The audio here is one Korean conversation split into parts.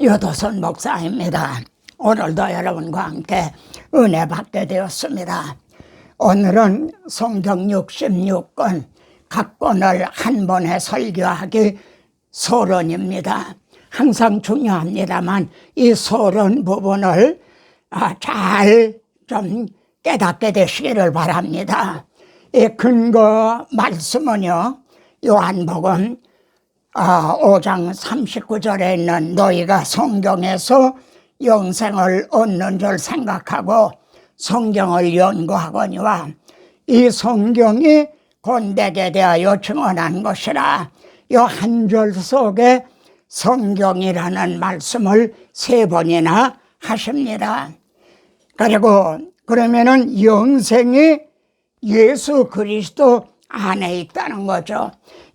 유도선 목사입니다. 오늘도 여러분과 함께 은혜 받게 되었습니다. 오늘은 성경 66권 각 권을 한 번에 설교하기 서론입니다. 항상 중요합니다만 이 서론 부분을 잘 좀 깨닫게 되시기를 바랍니다. 이 근거 말씀은요, 요한복음 5장 39절에 있는 너희가 성경에서 영생을 얻는 줄 생각하고 성경을 연구하거니와 이 성경이 곧 내게 대하여 증언한 것이라. 이 한 절 속에 성경이라는 말씀을 3번이나 하십니다. 그리고 그러면은 영생이 예수 그리스도 안에 있다는 거죠.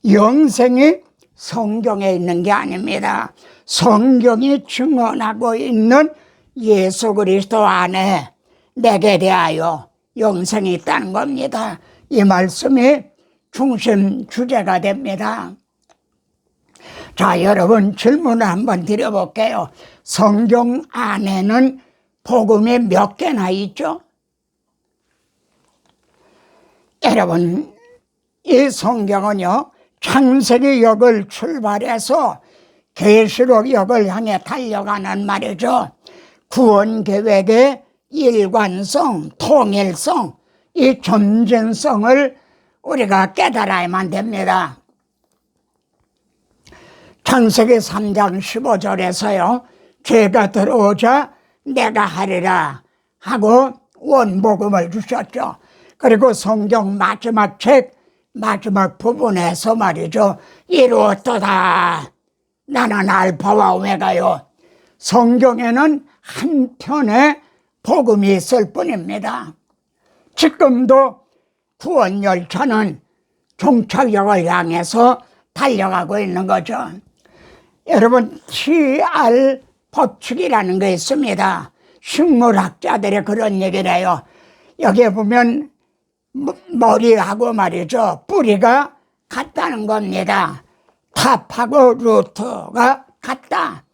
영생이 성경에 있는 게 아닙니다. 성경이 증언하고 있는 예수 그리스도 안에 내게 대하여 영생이 있다는 겁니다. 이 말씀이 중심 주제가 됩니다. 자, 여러분 질문을 한번 드려볼게요. 성경 안에는 복음이 몇 개나 있죠? 여러분, 이 성경은요, 창세기 역을 출발해서 계시록 역을 향해 달려가는 말이죠. 구원 계획의 일관성, 통일성, 이 점진성을 우리가 깨달아야만 됩니다. 창세기 3장 15절에서요, 죄가 들어오자 내가 하리라 하고 원복음을 주셨죠. 그리고 성경 마지막 책 마지막 부분에서 말이죠, 이루었도다 나는 알파와 오메가요. 성경에는 한 편의 복음이 있을 뿐입니다. 지금도 구원 열차는 종착역을 향해서 달려가고 있는 거죠. 여러분, TR 법칙이라는 게 있습니다. 식물학자들이 그런 얘기를 해요. 여기에 보면 머리하고 말이죠, 뿌리가 같다는 겁니다. 탑하고 루트가 같다.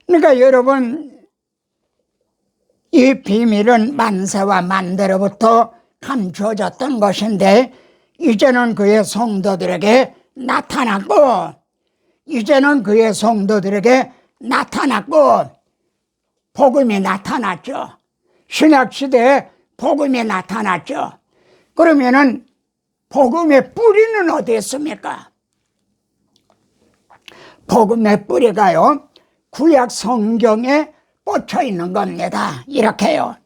그러니까 여러분, 이 비밀은 만세와 만대로부터 감추어졌던 것인데 이제는 그의 성도들에게 나타났고, 복음이 나타났죠. 신약시대에 복음이 나타났죠. 그러면은 복음의 뿌리는 어디 있습니까? 복음의 뿌리가요, 구약 성경에 꽂혀 있는 겁니다. 이렇게요.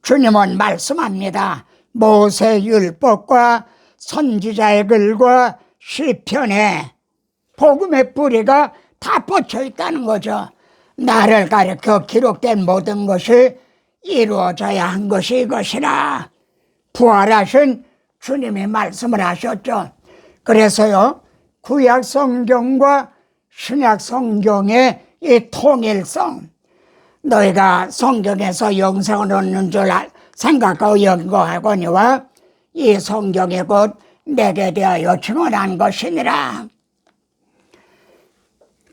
주님은 말씀합니다. 모세 율법과 선지자의 글과 시편에 복음의 뿌리가 다 뻗쳐 있다는 거죠. 나를 가리켜 기록된 모든 것이 이루어져야 한 것이 이것이라. 부활하신 주님이 말씀을 하셨죠. 그래서요, 구약 성경과 신약 성경의 이 통일성, 너희가 성경에서 영생을 얻는 줄 생각하고 연구하거니와 이 성경이 곧 내게 대하여 증언한 것이니라.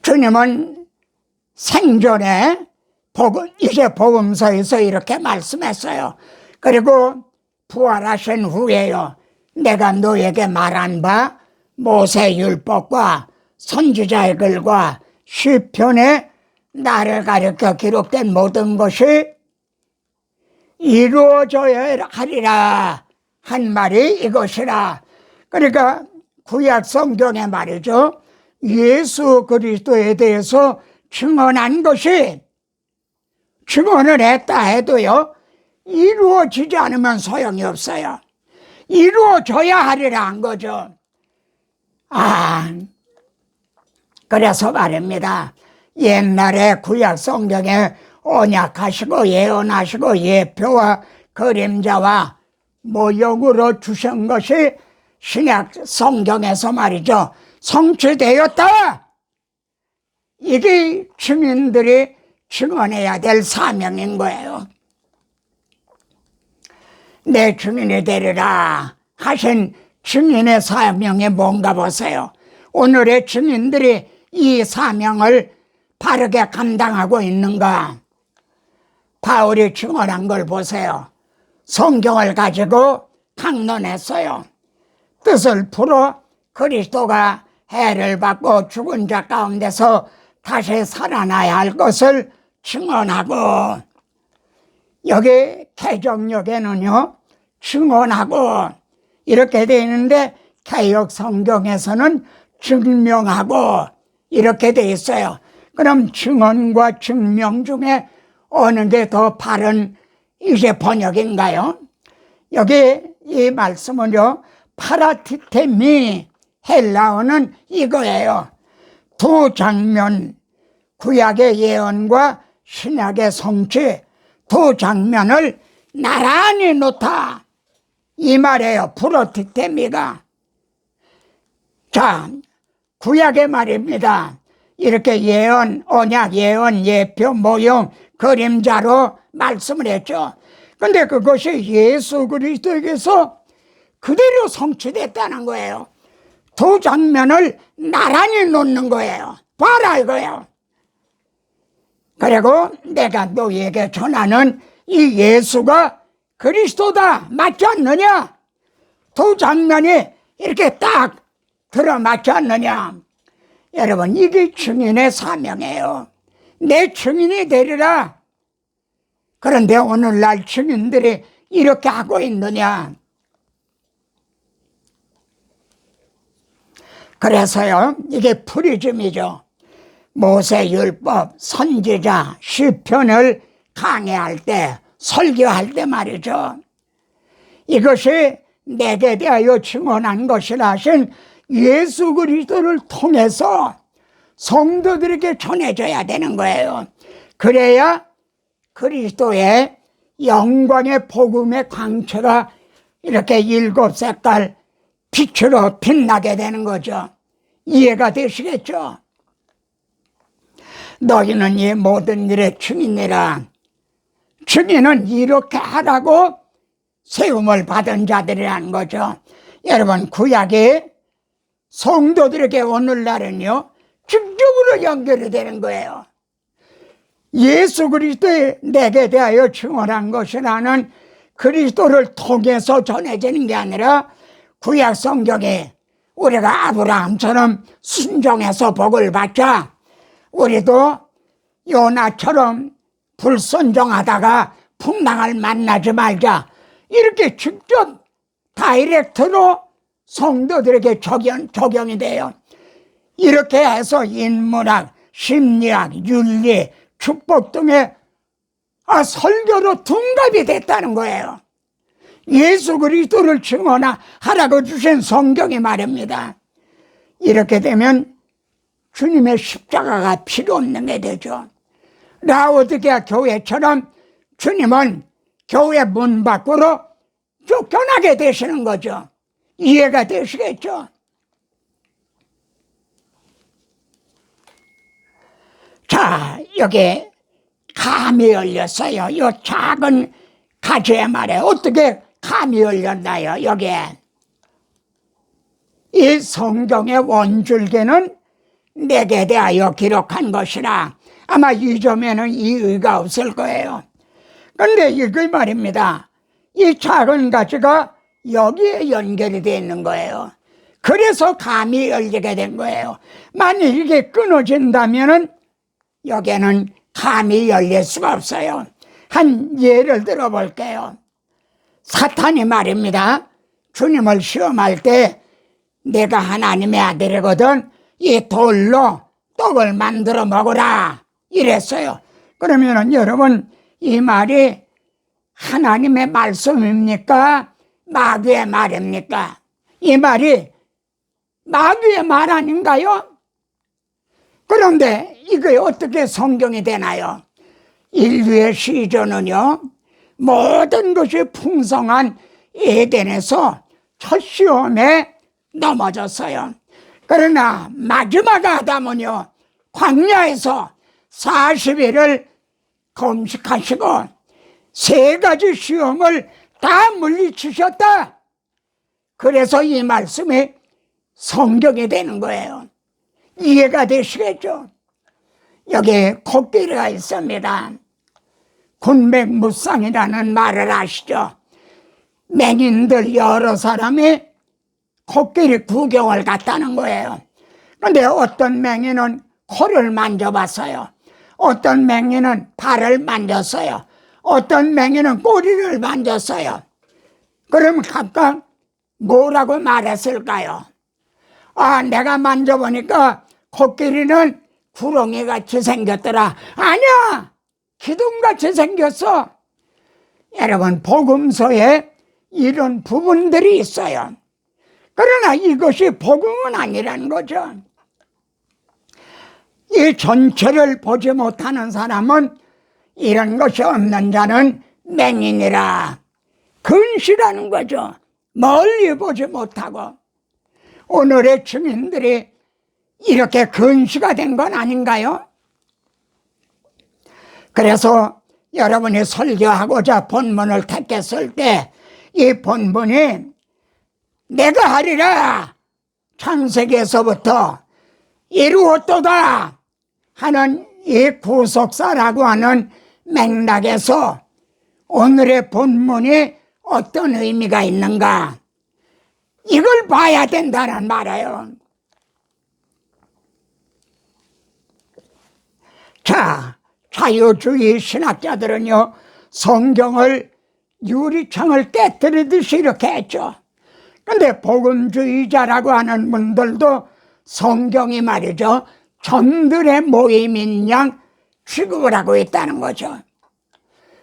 주님은 생전에 이제 복음서에서 이렇게 말씀했어요. 그리고 부활하신 후에요, 내가 너에게 말한 바 모세 율법과 선지자의 글과 시편에 나를 가리켜 기록된 모든 것이 이루어져야 하리라 한 말이 이것이라. 그러니까 구약 성경에 말이죠, 예수 그리스도에 대해서 증언한 것이, 증언을 했다 해도요, 이루어지지 않으면 소용이 없어요. 이루어져야 하리라 한 거죠. 그래서 말입니다. 옛날에 구약 성경에 언약하시고 예언하시고 예표와 그림자와 모형으로 주신 것이 신약 성경에서 말이죠, 성취되었다. 이게 증인들이 증언해야 될 사명인 거예요. 내 증인이 되리라 하신 증인의 사명이 뭔가 보세요. 오늘의 증인들이 이 사명을 바르게 감당하고 있는가? 바울이 증언한 걸 보세요. 성경을 가지고 강론했어요. 뜻을 풀어 그리스도가 해를 받고 죽은 자 가운데서 다시 살아나야 할 것을 증언하고, 여기 개정역에는요 증언하고 이렇게 되어 있는데 개역 성경에서는 증명하고 이렇게 되어 있어요. 그럼 증언과 증명 중에 어느 게 더 바른 이제 번역인가요? 여기 이 말씀은요 파라티테미, 헬라어는 이거예요. 두 장면, 구약의 예언과 신약의 성취, 두 장면을 나란히 놓다, 이 말이에요. 프로티테미가. 자, 구약의 말입니다. 이렇게 예언, 언약, 예언, 예표, 모형, 그림자로 말씀을 했죠. 근데 그것이 예수 그리스도에게서 그대로 성취됐다는 거예요. 두 장면을 나란히 놓는 거예요. 봐라 이거예요. 그리고 내가 너희에게 전하는 이 예수가 그리스도다, 맞지 않느냐? 두 장면이 이렇게 딱 들어맞지 않느냐? 여러분, 이게 증인의 사명이에요. 내 증인이 되리라. 그런데 오늘날 증인들이 이렇게 하고 있느냐? 그래서요, 이게 프리즘이죠. 모세율법, 선지자, 시편을 강해할 때, 설교할 때 말이죠. 이것이 내게 대하여 증언한 것이라 하신 예수 그리스도를 통해서 성도들에게 전해져야 되는 거예요. 그래야 그리스도의 영광의 복음의 광채가 이렇게 일곱 색깔 빛으로 빛나게 되는 거죠. 이해가 되시겠죠? 너희는 이 모든 일의 증인이라. 증인은 이렇게 하라고 세움을 받은 자들이라는 거죠. 여러분, 구약이 성도들에게 오늘날은요 직접으로 연결이 되는 거예요. 예수 그리스도의 내게 대하여 증언한 것이라는 그리스도를 통해서 전해지는 게 아니라 구약 성경에 우리가 아브라함처럼 순종해서 복을 받자, 우리도 요나처럼 불순종하다가 풍랑을 만나지 말자, 이렇게 직접 다이렉트로 성도들에게 적용이 돼요. 이렇게 해서 인문학, 심리학, 윤리, 축복 등의 설교로 둔갑이 됐다는 거예요. 예수 그리스도를 증언하라고 주신 성경이 말입니다. 이렇게 되면 주님의 십자가가 필요 없는 게 되죠. 라오디게아 교회처럼 주님은 교회 문 밖으로 쫓겨나게 되시는 거죠. 이해가 되시겠죠? 자, 여기 감이 열렸어요. 이 작은 가지의 말에 어떻게 감이 열렸나요? 여기에 이 성경의 원줄기는 내게 대하여 기록한 것이라. 아마 이 점에는 이의가 없을 거예요. 그런데 이거 말입니다. 이 작은 가지가 여기에 연결이 되어 있는 거예요. 그래서 감이 열리게 된 거예요. 만약 이게 끊어진다면은 여기에는 감이 열릴 수가 없어요. 한 예를 들어 볼게요. 사탄이 말입니다. 주님을 시험할 때 내가 하나님의 아들이거든, 이 돌로 떡을 만들어 먹으라 이랬어요. 그러면은 여러분, 이 말이 하나님의 말씀입니까? 마귀의 말입니까? 이 말이 마귀의 말 아닌가요? 그런데 이게 어떻게 성경이 되나요? 인류의 시조는요, 모든 것이 풍성한 에덴에서 첫 시험에 넘어졌어요. 그러나 마지막 아담은요, 광야에서 40일을 금식하시고 3가지 시험을 다 물리치셨다. 그래서 이 말씀이 성경이 되는 거예요. 이해가 되시겠죠? 여기에 코끼리가 있습니다. 군백무쌍이라는 말을 아시죠? 맹인들 여러 사람이 코끼리 구경을 갔다는 거예요. 그런데 어떤 맹인은 코를 만져봤어요. 어떤 맹인은 발을 만졌어요. 어떤 맹인은 꼬리를 만졌어요. 그럼 각각 뭐라고 말했을까요? 아, 내가 만져보니까 코끼리는 구렁이같이 생겼더라. 아니야! 기둥같이 생겼어. 여러분, 복음서에 이런 부분들이 있어요. 그러나 이것이 복음은 아니라는 거죠. 이 전체를 보지 못하는 사람은 이런 것이 없는 자는 맹인이라, 근시라는 거죠. 멀리 보지 못하고. 오늘의 증인들이 이렇게 근시가 된 건 아닌가요? 그래서 여러분이 설교하고자 본문을 택했을 때 이 본문이 내가 하리라 창세기에서부터 이루었도다 하는 이 구속사라고 하는 맥락에서 오늘의 본문이 어떤 의미가 있는가, 이걸 봐야 된다는 말이에요. 자, 자유주의 신학자들은요, 성경을 유리창을 깨뜨리듯이 이렇게 했죠. 근데 복음주의자라고 하는 분들도 성경이 말이죠, 전들의 모임인 양 취급을 하고 있다는 거죠.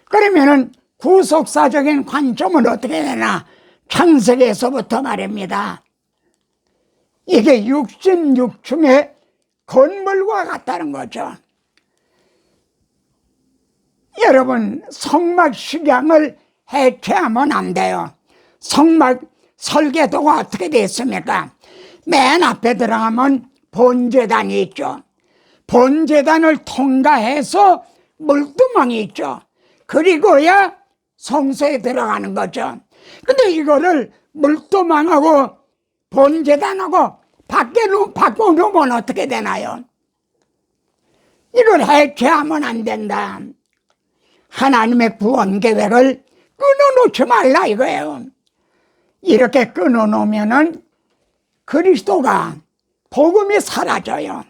그러면은 구속사적인 관점은 어떻게 되나? 창세기에서부터 말입니다. 이게 육신육충의 건물과 같다는 거죠. 여러분, 성막식양을 해체하면 안 돼요. 성막 설계도가 어떻게 되어 있습니까? 맨 앞에 들어가면 본제단이 있죠. 본제단을 통과해서 물두멍이 있죠. 그리고야 성소에 들어가는 거죠. 근데 이거를 물두멍하고 본제단하고 바꿔놓으면 어떻게 되나요? 이걸 해체하면 안 된다. 하나님의 구원 계획을 끊어놓지 말라 이거예요. 이렇게 끊어놓으면은 그리스도가, 복음이 사라져요.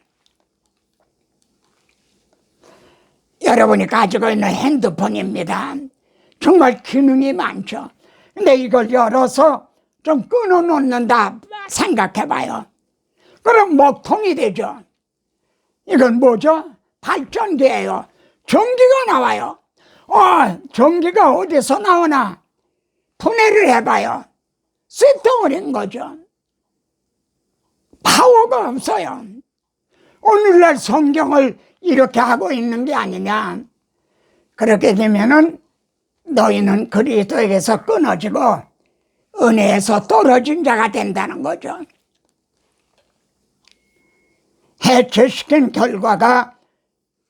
여러분이 가지고 있는 핸드폰입니다. 정말 기능이 많죠. 근데 이걸 열어서 좀 끊어놓는다 생각해봐요. 그럼 먹통이 되죠. 이건 뭐죠? 발전기예요. 전기가 나와요. 전기가 어디서 나오나? 분해를 해봐요. 쇳덩어리인 거죠. 파워가 없어요. 오늘날 성경을 이렇게 하고 있는 게 아니냐. 그렇게 되면은 너희는 그리스도에게서 끊어지고 은혜에서 떨어진 자가 된다는 거죠. 해체시킨 결과가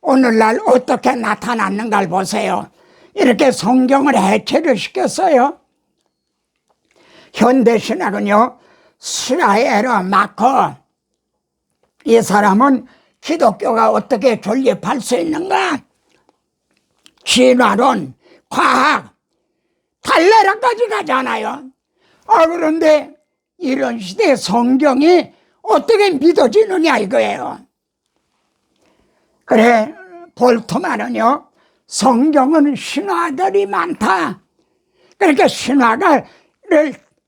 오늘날 어떻게 나타났는가를 보세요. 이렇게 성경을 해체를 시켰어요. 현대신학은요, 스라에러 마커, 이 사람은 기독교가 어떻게 존립할 수 있는가? 진화론, 과학, 달나라까지 가잖아요. 그런데 이런 시대에 성경이 어떻게 믿어지느냐 이거예요. 그래, 볼트만은요, 성경은 신화들이 많다. 그러니까 신화를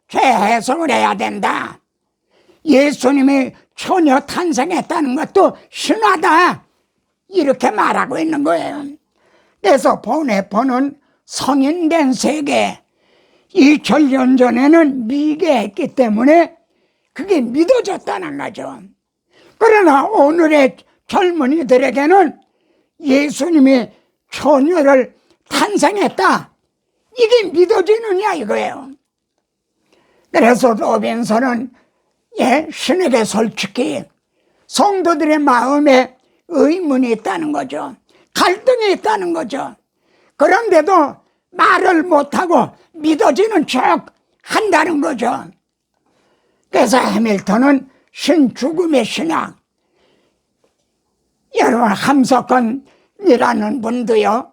재해석을 해야 된다. 예수님이 처녀 탄생했다는 것도 신화다. 이렇게 말하고 있는 거예요. 그래서 보는 성인된 세계, 2000년 전에는 미개했기 때문에 그게 믿어졌다는 거죠. 그러나 오늘의 젊은이들에게는 예수님이 처녀를 탄생했다, 이게 믿어지느냐 이거예요. 그래서 로빈슨은 신에게 솔직히 성도들의 마음에 의문이 있다는 거죠. 갈등이 있다는 거죠. 그런데도 말을 못하고 믿어지는 척 한다는 거죠. 그래서 해밀턴은 신죽음의 신학, 여러분, 함석헌이라는 분도요,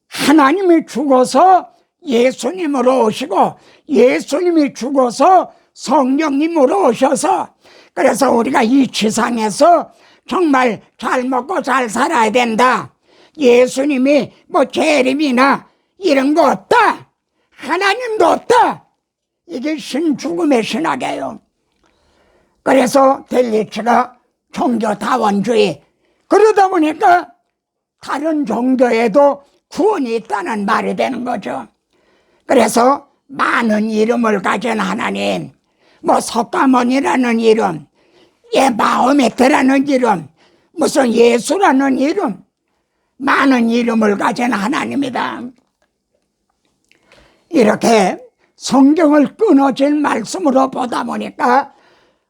하나님이 죽어서 예수님으로 오시고 예수님이 죽어서 성령님으로 오셔서, 그래서 우리가 이 지상에서 정말 잘 먹고 잘 살아야 된다, 예수님이 뭐 재림이나 이런 거 없다, 하나님도 없다, 이게 신죽음의 신학이에요. 그래서 델리츠가 종교다원주의, 그러다 보니까 다른 종교에도 구원이 있다는 말이 되는 거죠. 그래서 많은 이름을 가진 하나님, 뭐 석가모니라는 이름, 마호메트라는 이름, 무슨 예수라는 이름, 많은 이름을 가진 하나님이다. 이렇게 성경을 끊어진 말씀으로 보다 보니까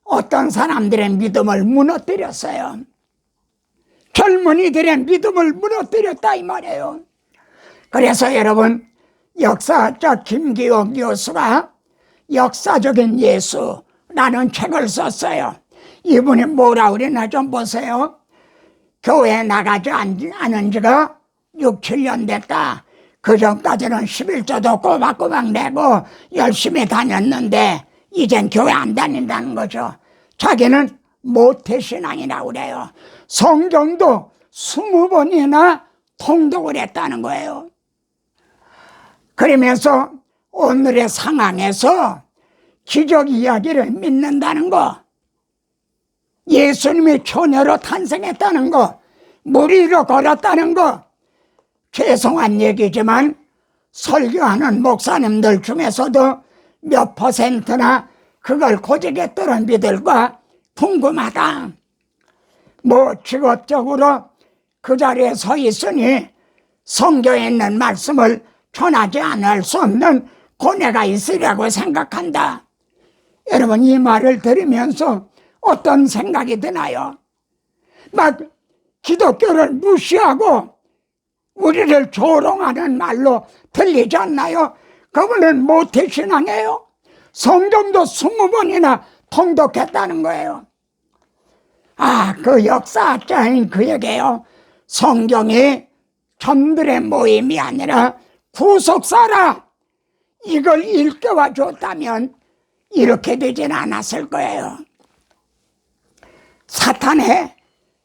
어떤 사람들의 믿음을 무너뜨렸어요. 젊은이들의 믿음을 무너뜨렸다 이 말이에요. 그래서 여러분, 역사학자 김기옥 교수가 역사적인 예수라는 책을 썼어요. 이분이 뭐라 그러나 좀 보세요. 교회에 나가지 않은 지가 6, 7년 됐다. 그 전까지는 11조도 꼬박꼬박 내고 열심히 다녔는데 이젠 교회 안 다닌다는 거죠. 자기는 모태신앙이라고 그래요. 성경도 20번이나 통독을 했다는 거예요. 그러면서 오늘의 상황에서 기적 이야기를 믿는다는 거, 예수님이 처녀로 탄생했다는 거, 물 위로 걸었다는 거, 죄송한 얘기지만 설교하는 목사님들 중에서도 몇 퍼센트나 그걸 고집했더라 믿을까 궁금하다. 뭐 직업적으로 그 자리에 서 있으니 성경에 있는 말씀을 전하지 않을 수 없는 고뇌가 있으리라고 생각한다. 여러분, 이 말을 들으면서 어떤 생각이 드나요? 막 기독교를 무시하고 우리를 조롱하는 말로 들리지 않나요? 그분은 모태신앙이에요. 성경도 20번이나 통독했다는 거예요. 그 역사학자인 그에게요, 성경이 점들의 모임이 아니라 구속사라, 이걸 일깨워 줬다면 이렇게 되진 않았을 거예요. 사탄의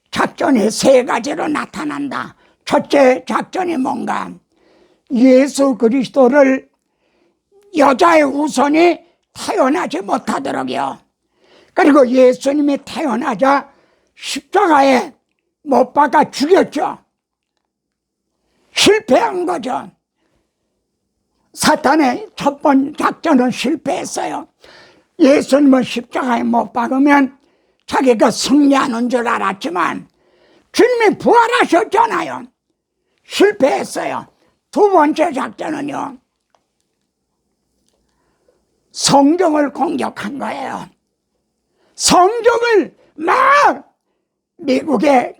작전이 3가지로 나타난다. 첫째 작전이 뭔가? 예수 그리스도를 여자의 후손이 태어나지 못하도록요. 그리고 예수님이 태어나자 십자가에 못 박아 죽였죠. 실패한 거죠. 사탄의 첫 번째 작전은 실패했어요. 예수님을 십자가에 못 박으면 자기가 승리하는 줄 알았지만 주님이 부활하셨잖아요. 실패했어요. 두 번째 작전은요, 성경을 공격한 거예요. 성경을 막 미국의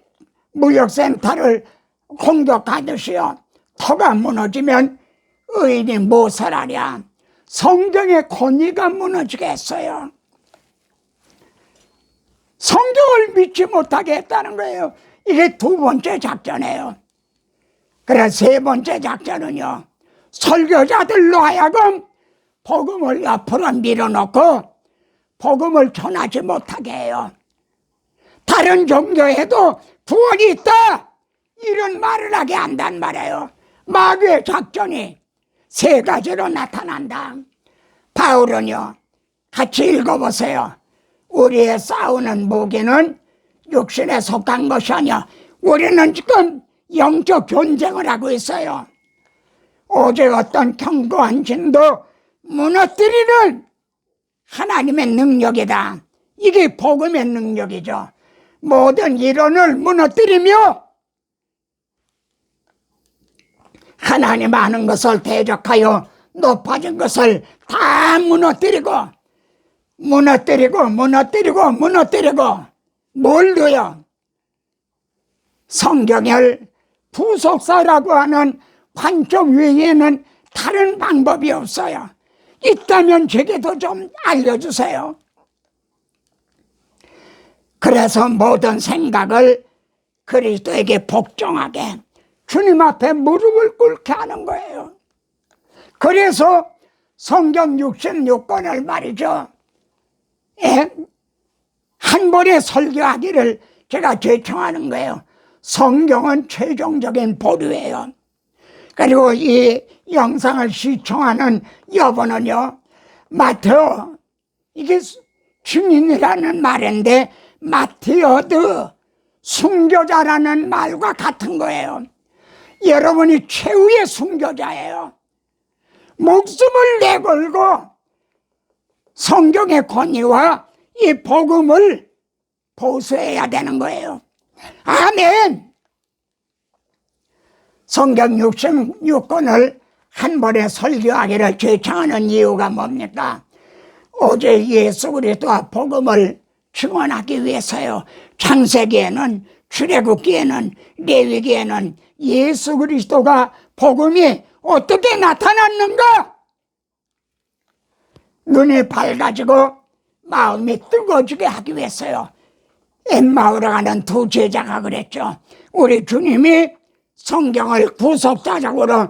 무역센터를 공격하듯이요, 터가 무너지면 의인이 못 살아랴. 성경의 권위가 무너지겠어요. 성경을 믿지 못하게 했다는 거예요. 이게 두 번째 작전이에요. 그래서 세 번째 작전은요, 설교자들로 하여금 복음을 옆으로 밀어놓고 복음을 전하지 못하게 해요. 다른 종교에도 구원이 있다, 이런 말을 하게 한단 말이에요. 마귀의 작전이 3가지로 나타난다. 바울은요, 같이 읽어보세요. 우리의 싸우는 무기는 육신에 속한 것이 아니야. 우리는 지금 영적 전쟁을 하고 있어요. 오직 어떤 견고한 진도 무너뜨리는 하나님의 능력이다. 이게 복음의 능력이죠. 모든 이론을 무너뜨리며 하나님 아는 것을 대적하여 높아진 것을 다 무너뜨리고 뭘 둬요? 성경을 부속사라고 하는 관점 외에는 다른 방법이 없어요. 있다면 제게도 좀 알려주세요. 그래서 모든 생각을 그리스도에게 복종하게 주님 앞에 무릎을 꿇게 하는 거예요. 그래서 성경 66권을 말이죠, 한 번에 설교하기를 제가 제청하는 거예요. 성경은 최종적인 보류예요. 그리고 이 영상을 시청하는 여러분은요, 마테오, 이게 증인이라는 말인데 마티어드, 순교자라는 말과 같은 거예요. 여러분이 최후의 순교자예요. 목숨을 내걸고 성경의 권위와 이 복음을 보수해야 되는 거예요. 아멘. 성경 66권을 한 번에 설교하기를 제청하는 이유가 뭡니까? 오직 예수 그리스도와 복음을 증언하기 위해서요. 창세기에는, 출애굽기에는, 레위기에는 예수 그리스도가 복음이 어떻게 나타났는가? 눈이 밝아지고 마음이 뜨거워지게 하기 위해서요. 엠마오로 가는 두 제자가 그랬죠. 우리 주님이 성경을 구속사적으로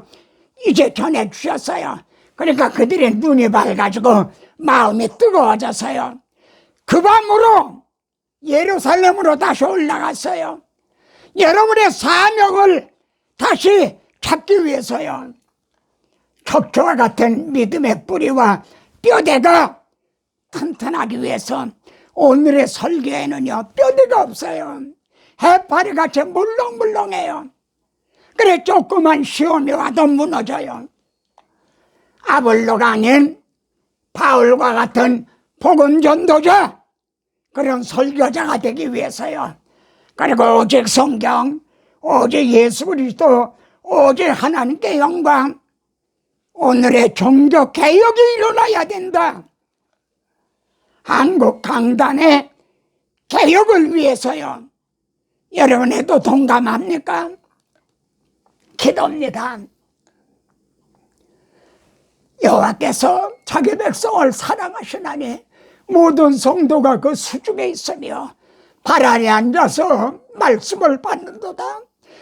이제 전해주셨어요. 그러니까 그들의 눈이 밝아지고 마음이 뜨거워져서요. 그 밤으로 예루살렘으로 다시 올라갔어요. 여러분의 사명을 다시 찾기 위해서요. 척추와 같은 믿음의 뿌리와 뼈대가 튼튼하기 위해서 오늘의 설교에는요, 뼈대가 없어요. 해파리 같이 물렁물렁해요. 그래 조그만 시험이 와도 무너져요. 아볼로가 아닌 바울과 같은 복음 전도자, 그런 설교자가 되기 위해서요. 그리고 오직 성경, 오직 예수 그리스도, 오직 하나님께 영광, 오늘의 종교 개혁이 일어나야 된다. 한국 강단의 개혁을 위해서요. 여러분에도 동감합니까? 기도입니다. 여호와께서 자기 백성을 사랑하시나니 모든 성도가 그 수중에 있으며 발 아래 앉아서 말씀을 받는도다.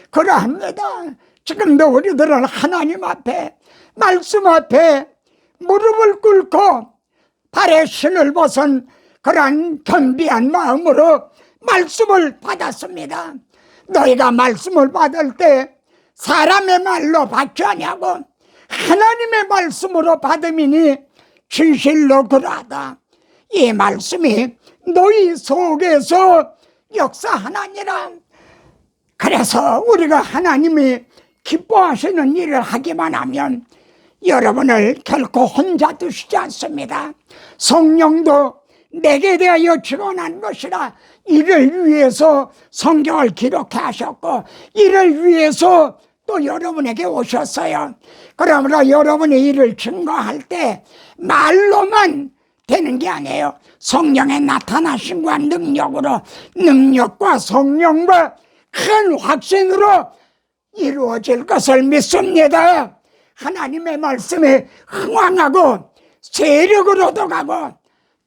그러합니다. 지금도 우리들은 하나님 앞에, 말씀 앞에 무릎을 꿇고 발에 신을 벗은 그러한 겸비한 마음으로 말씀을 받았습니다. 너희가 말씀을 받을 때 사람의 말로 받지 아니하고 하나님의 말씀으로 받음이니 진실로 그러하다. 이 말씀이 너희 속에서 역사하나니라. 그래서 우리가 하나님이 기뻐하시는 일을 하기만 하면 여러분을 결코 혼자 두시지 않습니다. 성령도 내게 대하여 증언한 것이라. 이를 위해서 성경을 기록해 하셨고 이를 위해서 또 여러분에게 오셨어요. 그러므로 여러분이 이를 증거할 때 말로만 되는 게 아니에요. 성령의 나타나심과 능력으로, 능력과 성령과 큰 확신으로 이루어질 것을 믿습니다. 하나님의 말씀에 흥왕하고 세력을 얻어가고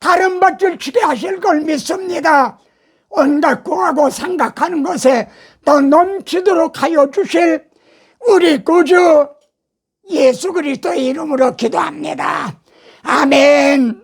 다른 밭을 치게 하실 걸 믿습니다. 온갖 구하고 생각하는 것에 더 넘치도록 하여 주실 우리 구주 예수 그리스도의 이름으로 기도합니다. 아멘.